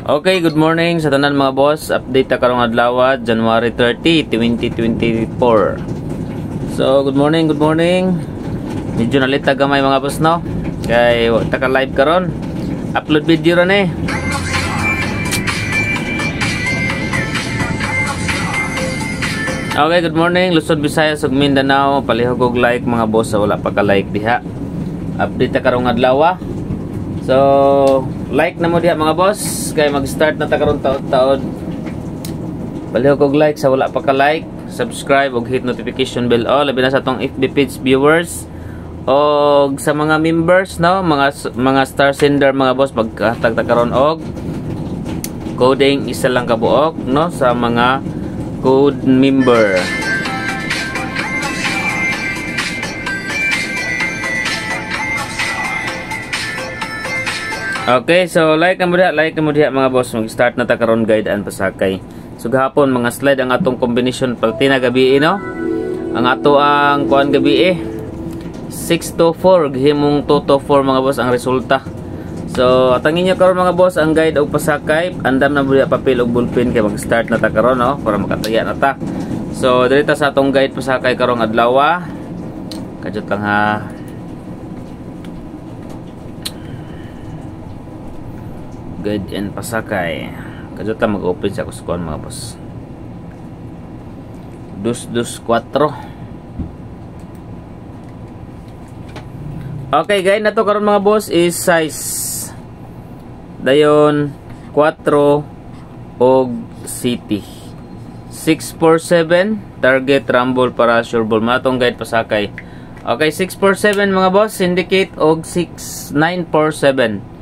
Okay, good morning sa tanan mga boss. Update ta karong adlaw, January 30, 2024. So, good morning, good morning. Medyo nalita gamay mga boss no. Kay ta ka live karon. Upload video ra ni. Okay, good morning Luzon, Visayas ug Mindanao. Palihog og like mga boss sa wala pa ka like diha. Update ta karong adlaw. So, like na mo diha mga boss. Kaya mag-start na ta karon taon-taon. Palihog og like sa wala pa ka like, subscribe ug hit notification bell all labi na sa atong FB page viewers og sa mga members no, mga star sender mga boss, maghatag ta karon og coding isa lang kabuok no sa mga code member. Okay, so like na mo diha mga boss. Mag-start na ta karon guide and pasakay. So gahapon mga slide ang atong combination pati na gabi no. Ang ato ang kuan gabi 6 to 4 gihimong 2 to 4 mga boss ang resulta. So atangin niyo karon mga boss ang guide og pasakay. Andam na mo diha papel og ballpen kay mag-start na ta karon no para makataya na ta. So diri ta sa atong guide pasakay karong adlaw. Kadjot lang ha. Guide and pasakay. Kadto ta mag-open sa kuskuan mga boss. 224. Okay, guide na to karon mga boss is size. Dayon 4 og city. 647 target rumble para sure ball matong guide pasakay. Okay, 647 mga boss syndicate og 6947.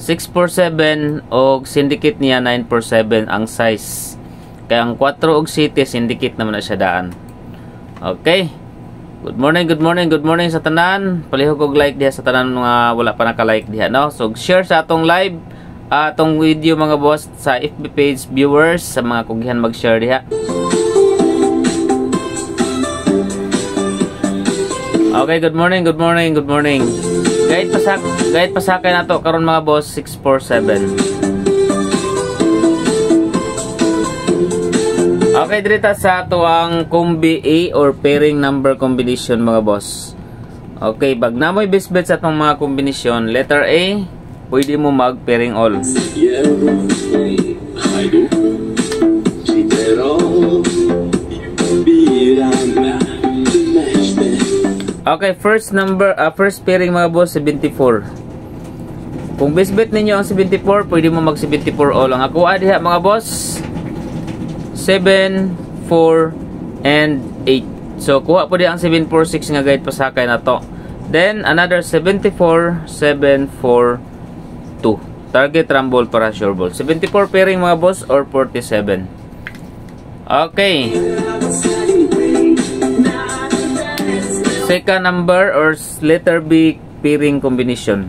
647 og syndicate niya 947 ang size. Kaya ang 4 og city syndicate naman na siya daan. Okay. Good morning sa tanan. Palihog og like diha sa tanan nga wala pa naka-like diha no. So share sa atong live atong video mga boss sa FB page viewers, sa mga kugihan mag-share diha. Okay, good morning. Guide pasakay na to karon mga boss 647. Okay, dirita sa ato ang combi A or pairing number combination mga boss. Okay, bag na mo'y best bet sa atong mga kombinasyon. Letter A, pwede mo mag pairing all. Okay, first pairing mga boss 74. Kung best bet ninyo ang 74, pwede mo mag 74 all. Ang ako diha mga boss 7, 4 and 8. So kuha po diha ang 746 nga guide pasakay na to. Then another 74, 7, 4, 2. Target rumble para sure ball. 74 pairing mga boss or 47. Okay. Second number or letter B pairing combination.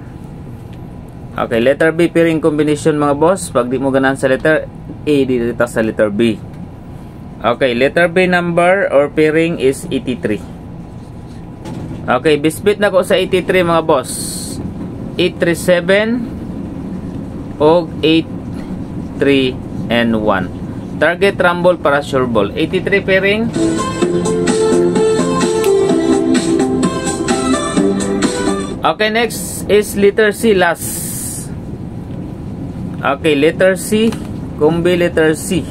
Okay, letter B pairing combination mga boss. Pag di mo ganahan sa letter A, dito sa letter B. Okay, letter B number or pairing is 83. Okay, bisbit na ko sa 83 mga boss. 837 og 83 and 1. Target rumble para sure ball. 83 pairing. Okay, next is letter C last. Okay, letter C, combi letter C.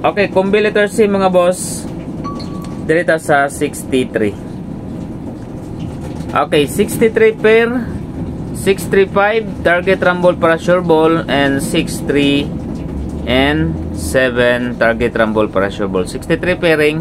Okay, combi letter C mga boss. Direta sa 63. Okay, 63 pair, 635 target rumble para sure ball and 63 and 7 target rumble para sure ball. 63 pairing.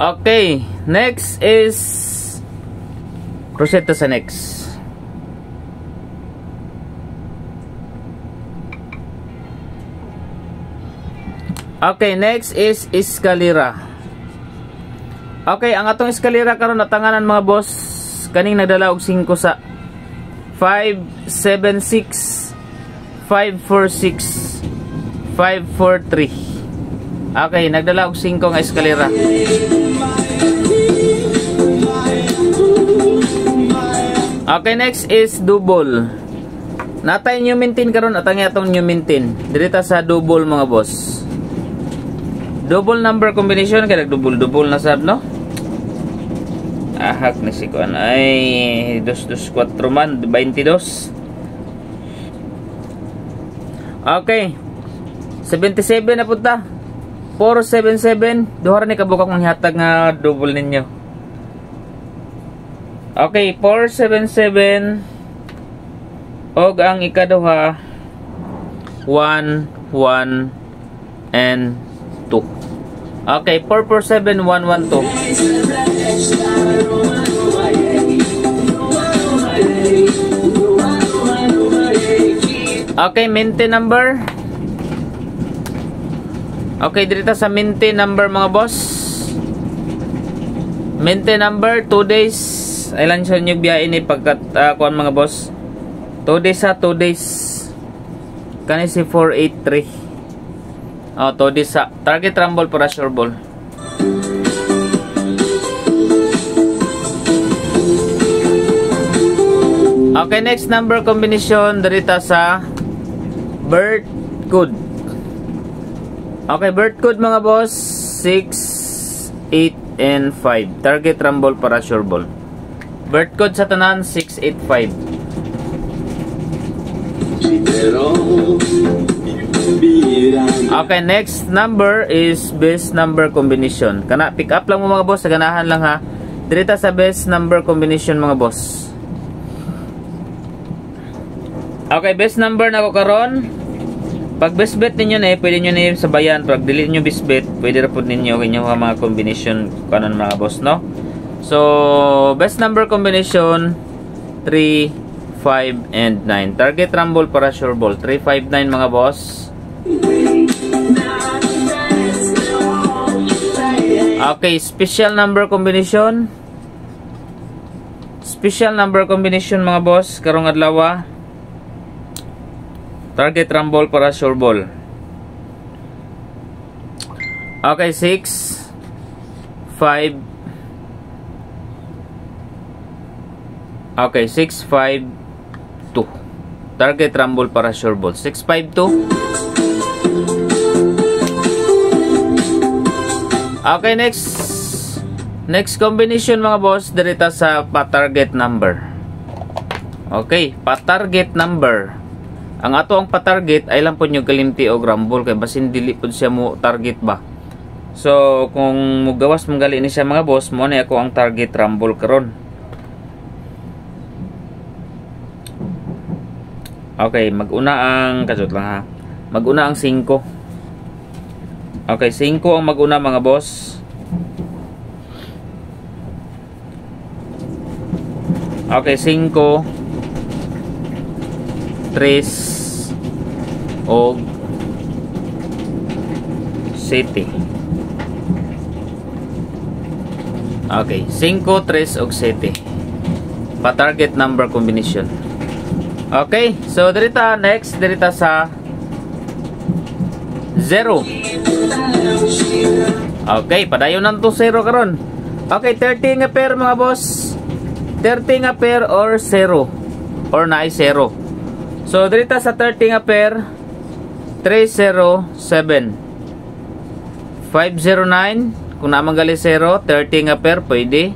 Okay, next is proceed to sa next. Okay, next is escalera. Okay, ang atong eskalera karon natanganan mga boss, kaning nagdala og 5 sa 576 546 543. Okay, nagdala og 5 nga eskalera. Okay, next is double. Natay new maintain karon atang atong new maintain. Dirita sa double mga boss. Double number combination kay double na sab no? Ahak ni si kuan ay 224 man 22. Okay. 77 na punta. 477 duha ra ni kabukak mong hatag nga double ninyo. Okay, 477 og ang ikaduha 1 1 and 2. Okay, 447 112. Okay, maintain number. Okay, dito sa maintain number mga boss. Maintain number 2 days. Ilan siya nyo biyain ni pagkat kuan mga boss. 2 days sa 2 days. Kani si 483. Oh, 2 days sa target rumble para sure ball. Okay, next number combination dito sa birth code. Okay, birth code mga boss 6, 8, and 5. Target rumble para sure ball. Birth code sa tanan 685. Okay, next number is best number combination. Kana pick up lang mo mga boss, sa ganahan lang ha. Direta sa best number combination mga boss. Okay, best number na ko karon. Pag best bet ninyo na pwede nyo na sabayan. Pag delete nyo best bet, pwede rapod ninyo kanyang mga combination kanon mga boss, no? So, best number combination 3, 5, and 9. Target rumble para sure ball 3, 5, 9 mga boss. Okay, special number combination. Special number combination mga boss karong adlaw. Target rumble para sure ball. Okay, 6, 5. Okay, 6, 5, 2. Target rumble para sure ball 6, 5, 2. Okay, next combination mga boss direta sa pa-target number. Okay, pa-target number. Ang ato ang pa-target ay lang po nyo galimti o rumble kay basin dili po siya mo target ba. So kung mugawas mong gali ni siya mga boss, mo na ako ang target rumble karon. Okay, maguna ang kasot lang ha. Maguna ang 5. Okay, 5 ang maguna mga boss. Okay, 5 3 og 7. Okay, 5, 3 og 7. Pa-target number combination. Okay, so dirita next dirita sa 0. Okay, padayon nang to 0 karon. Okay, 30 nga pair mga boss. 30 nga pair or 0 or naay 0. So dirita sa 30 nga pair 307 509 kung naman gali 0 30 nga pair pwede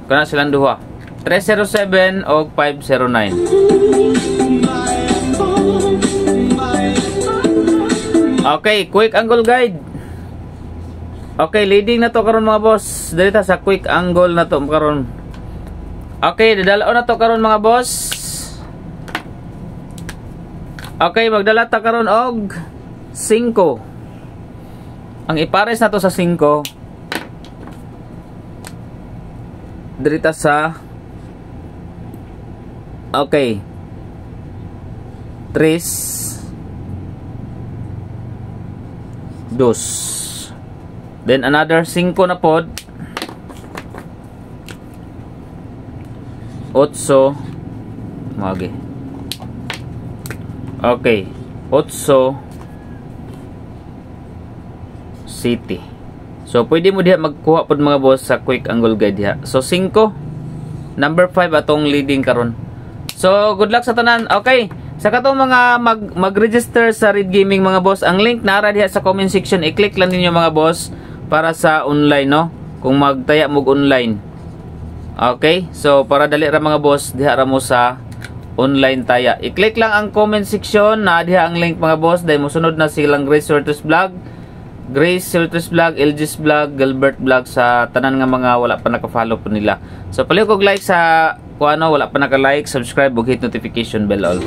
kana silang duha 307 o 509. Okay, quick angle guide. Okay, leading na to karon mga boss. Dirita sa quick angle na to karon. Okay, dadalao na to karon mga boss. Okay, magdala ta karon og 5. Ang ipares na to sa 5 dirita sa okay 3 2 Then another 5 na pod. 8 magi. Okay, 8 city. So pwede mo diha magkuha pod mga boss sa quick angle guide diha. So 5, number 5 atong leading karon. So good luck sa tanan. Okay, sa katong mga mag-register sa Red Gaming mga boss, ang link nara diha sa comment section. I-click lang ninyo mga boss para sa online, no? Kung magtaya mo online. Okay, so para dali ra mga boss, diha ra mo sa online taya. I-click lang ang comment section na diha ang link mga boss. Dahil mosunod na silang Grace Surtis Vlog, LG's Vlog, Gilbert Vlog sa tanan nga mga wala pa naka-follow po nila. So palihog og like sa kung ano wala pa naka-like, subscribe ug hit notification bell all.